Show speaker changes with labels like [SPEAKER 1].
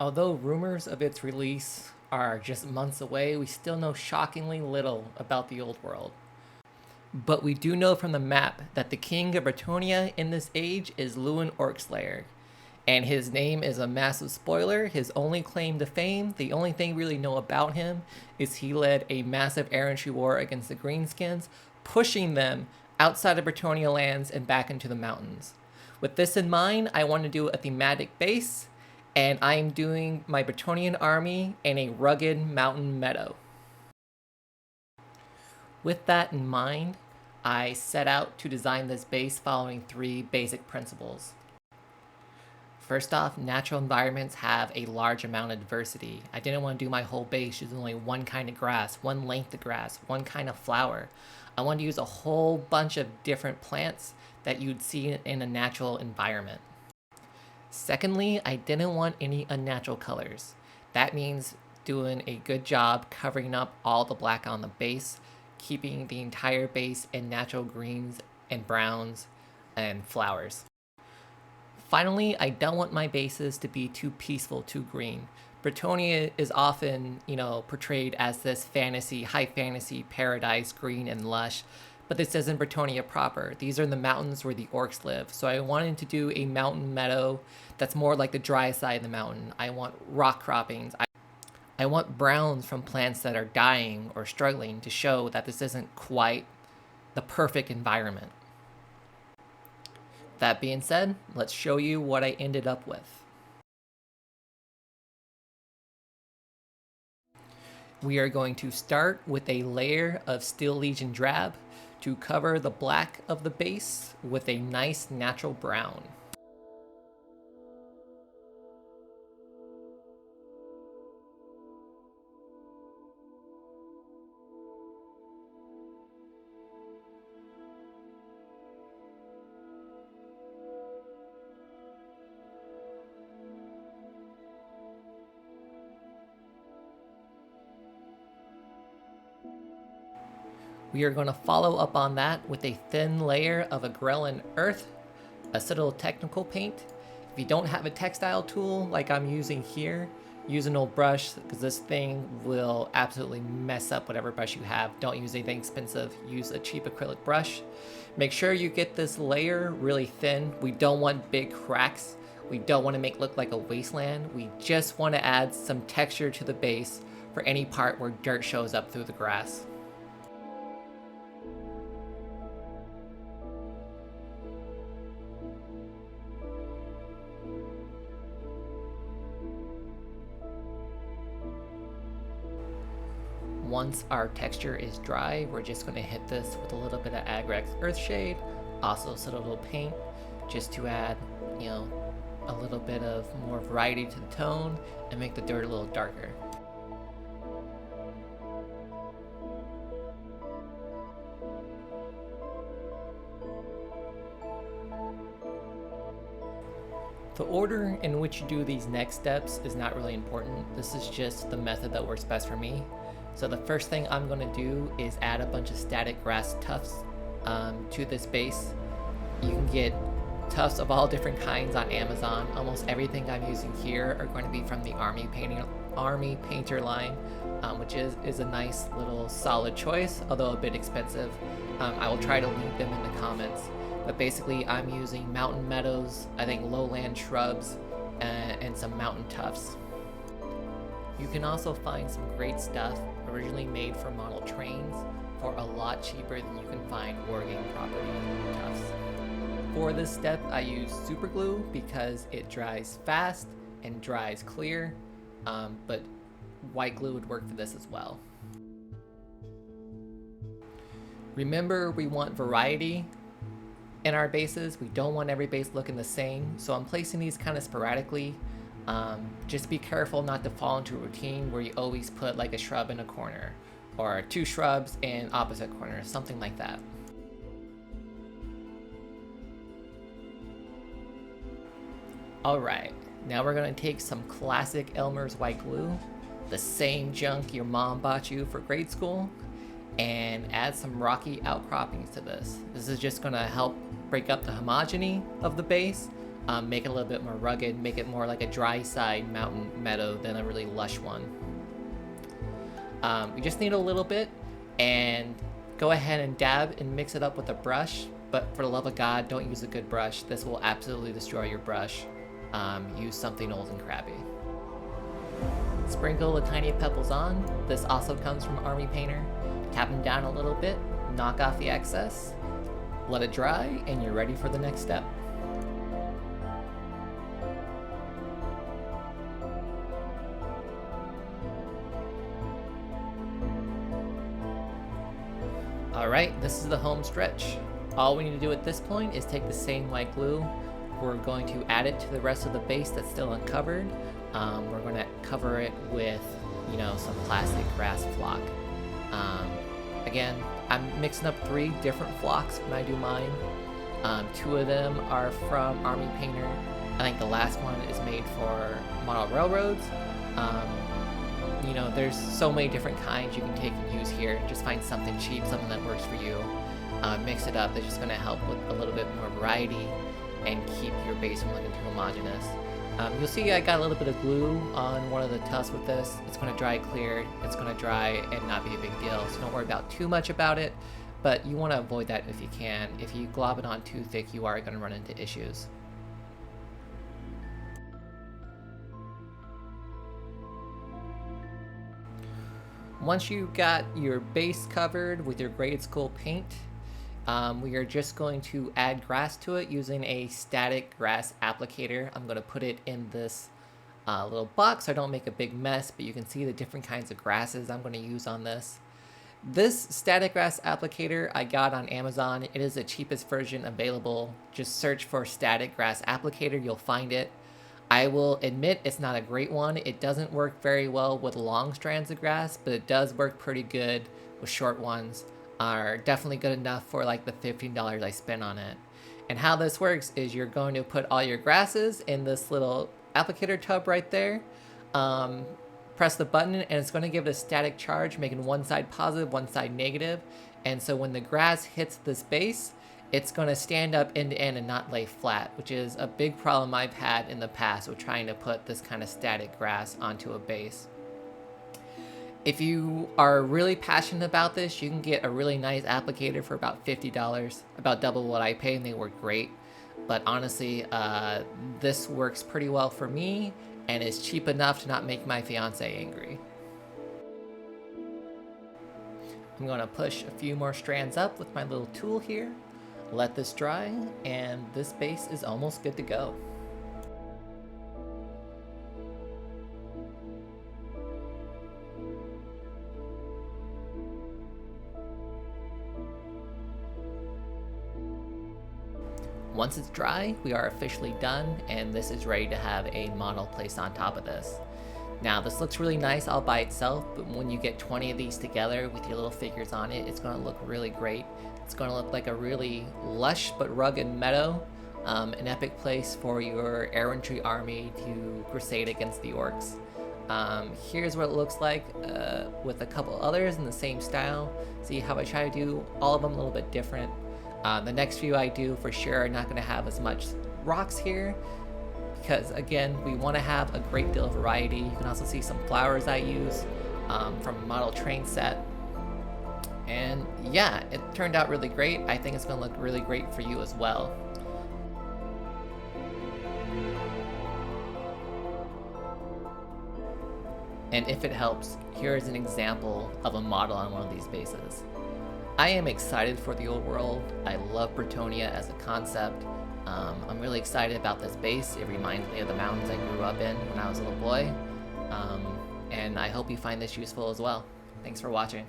[SPEAKER 1] Although rumors of its release are just months away, we still know shockingly little about the old world. But we do know from the map that the king of Bretonnia in this age is Lewin Orcslayer. And his name is a massive spoiler. His only claim to fame, the only thing we really know about him, is he led a massive errantry war against the Greenskins, pushing them outside of Bretonnia lands and back into the mountains. With this in mind, I want to do a thematic base, and I'm doing my Bretonian army in a rugged mountain meadow. With that in mind, I set out to design this base following 3 basic principles. First off, natural environments have a large amount of diversity. I didn't want to do my whole base using only one kind of grass, one length of grass, one kind of flower. I wanted to use a whole bunch of different plants that you'd see in a natural environment. Secondly, I didn't want any unnatural colors. That means doing a good job covering up all the black on the base, keeping the entire base in natural greens and browns and flowers. Finally, I don't want my bases to be too peaceful, too green. Bretonnia is often, portrayed as this fantasy, high fantasy paradise, green and lush, but this isn't Bretonnia proper. These are the mountains where the orcs live, so I wanted to do a mountain meadow that's more like the dry side of the mountain. I want rock croppings. I want browns from plants that are dying or struggling to show that this isn't quite the perfect environment. That being said, let's show you what I ended up with. We are going to start with a layer of Steel Legion Drab to cover the black of the base with a nice natural brown. We are going to follow up on that with a thin layer of Agrellan Earth, a Citadel Technical paint. If you don't have a textile tool like I'm using here, use an old brush because this thing will absolutely mess up whatever brush you have. Don't use anything expensive, use a cheap acrylic brush. Make sure you get this layer really thin. We don't want big cracks. We don't want to make it look like a wasteland. We just want to add some texture to the base for any part where dirt shows up through the grass. Once our texture is dry, we're just going to hit this with a little bit of Agrex Earthshade, also Citadel paint, just to add, a little bit of more variety to the tone and make the dirt a little darker. The order in which you do these next steps is not really important. This is just the method that works best for me. So the first thing I'm going to do is add a bunch of static grass tufts to this base. You can get tufts of all different kinds on Amazon. Almost everything I'm using here are going to be from the Army Painter line, which is a nice little solid choice, although a bit expensive. I will try to link them in the comments. But basically I'm using mountain meadows, I think lowland shrubs, and some mountain tufts. You can also find some great stuff originally made for model trains for a lot cheaper than you can find wargame property tufts. For this step I use super glue because it dries fast and dries clear, but white glue would work for this as well. Remember, we want variety in our bases. We don't want every base looking the same, so I'm placing these kind of sporadically. Just be careful not to fall into a routine where you always put like a shrub in a corner or 2 shrubs in opposite corners, something like that. Alright, now we're going to take some classic Elmer's white glue, the same junk your mom bought you for grade school, and add some rocky outcroppings to this. This is just going to help break up the homogeny of the base, make it a little bit more rugged, make it more like a dry side mountain meadow than a really lush one. You just need a little bit, and go ahead and dab and mix it up with a brush, but for the love of God, don't use a good brush. This will absolutely destroy your brush. Use something old and crabby. Sprinkle the tiny pebbles on. This also comes from Army Painter. Tap them down a little bit, knock off the excess, let it dry, and you're ready for the next step. Alright, this is the home stretch. All we need to do at this point is take the same white glue. We're going to add it to the rest of the base that's still uncovered. We're going to cover it with, some plastic grass flock. Again, I'm mixing up 3 different flocks when I do mine. 2 of them are from Army Painter. I think the last one is made for model railroads. There's so many different kinds you can take and use here. Just find something cheap, something that works for you. Mix it up. It's just going to help with a little bit more variety and keep your base from looking too homogeneous. You'll see I got a little bit of glue on one of the tufts with this. It's going to dry clear. It's going to dry and not be a big deal, so don't worry about too much about it, but you want to avoid that if you can. If you glob it on too thick, you are going to run into issues. Once you got your base covered with your grade school paint, we are just going to add grass to it using a static grass applicator. I'm going to put it in this little box so I don't make a big mess, but you can see the different kinds of grasses I'm going to use on this. This static grass applicator I got on Amazon. It is the cheapest version available. Just search for static grass applicator, you'll find it. I will admit it's not a great one. It doesn't work very well with long strands of grass, but it does work pretty good with short ones. Are definitely good enough for like the $15 I spent on it. And how this works is you're going to put all your grasses in this little applicator tub right there. Press the button and it's going to give it a static charge, making one side positive, one side negative. And so when the grass hits this base, it's going to stand up end to end and not lay flat, which is a big problem I've had in the past with trying to put this kind of static grass onto a base. If you are really passionate about this, you can get a really nice applicator for about $50, about double what I pay, and they work great. But honestly, this works pretty well for me and is cheap enough to not make my fiance angry. I'm going to push a few more strands up with my little tool here. Let this dry, and this base is almost good to go. Once it's dry, we are officially done, and this is ready to have a model placed on top of this. Now, this looks really nice all by itself, but when you get 20 of these together with your little figures on it, it's going to look really great. It's going to look like a really lush but rugged meadow, an epic place for your errantry army to crusade against the orcs. Here's what it looks like with a couple others in the same style. See how I try to do all of them a little bit different. The next few I do for sure are not going to have as much rocks here, because again, we want to have a great deal of variety. You can also see some flowers I use from a model train set. And yeah, it turned out really great. I think it's going to look really great for you as well. And if it helps, here is an example of a model on one of these bases. I am excited for the old world. I love Bretonnia as a concept. I'm really excited about this base. It reminds me of the mountains I grew up in when I was a little boy. And I hope you find this useful as well. Thanks for watching.